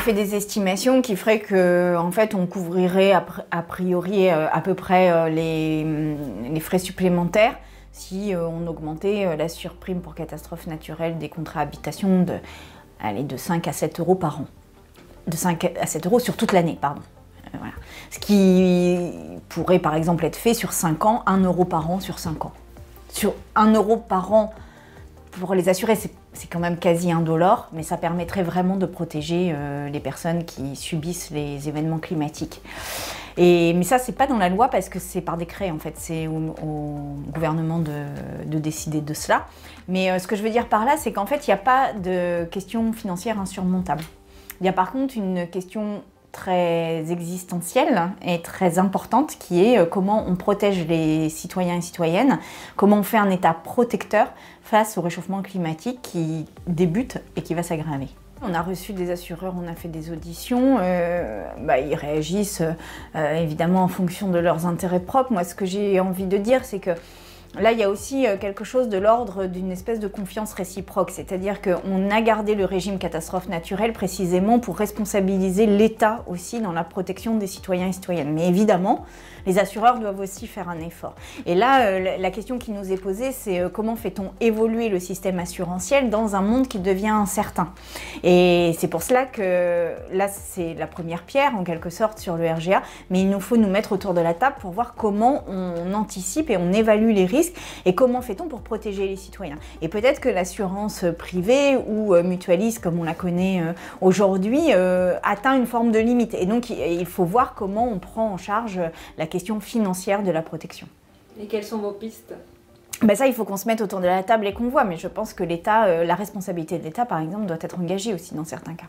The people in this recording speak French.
fait des estimations qui feraient que, en fait, on couvrirait a priori à peu près les frais supplémentaires si on augmentait la surprime pour catastrophe naturelle des contrats habitation de 5 à 7 euros par an. De 5 à 7 euros sur toute l'année, pardon. Voilà. Ce qui pourrait par exemple être fait sur 5 ans, 1 euro par an sur 5 ans. Sur 1 euro par an pour les assurés, c'est quand même quasi indolore, mais ça permettrait vraiment de protéger les personnes qui subissent les événements climatiques. Mais ça, c'est pas dans la loi parce que c'est par décret en fait, c'est au gouvernement de décider de cela. Mais ce que je veux dire par là, c'est qu'en fait, il n'y a pas de question financière insurmontable. Il y a par contre une question très existentielle et très importante qui est comment on protège les citoyens et citoyennes, comment on fait un État protecteur face au réchauffement climatique qui débute et qui va s'aggraver. On a reçu des assureurs, on a fait des auditions, ils réagissent évidemment en fonction de leurs intérêts propres. Moi, ce que j'ai envie de dire, c'est que là, il y a aussi quelque chose de l'ordre d'une espèce de confiance réciproque, c'est-à-dire qu'on a gardé le régime catastrophe naturelle précisément pour responsabiliser l'État aussi dans la protection des citoyens et citoyennes. Mais évidemment, les assureurs doivent aussi faire un effort. Et là, la question qui nous est posée, c'est comment fait-on évoluer le système assurantiel dans un monde qui devient incertain? Et c'est pour cela que là, c'est la première pierre en quelque sorte sur le RGA, mais il nous faut nous mettre autour de la table pour voir comment on anticipe et on évalue les risques et comment fait-on pour protéger les citoyens. Et peut-être que l'assurance privée ou mutualiste, comme on la connaît aujourd'hui, atteint une forme de limite. Et donc, il faut voir comment on prend en charge la question financière de la protection. Et quelles sont vos pistes ? Ça, il faut qu'on se mette autour de la table et qu'on voit, mais je pense que l'État, la responsabilité de l'État, par exemple, doit être engagée aussi dans certains cas.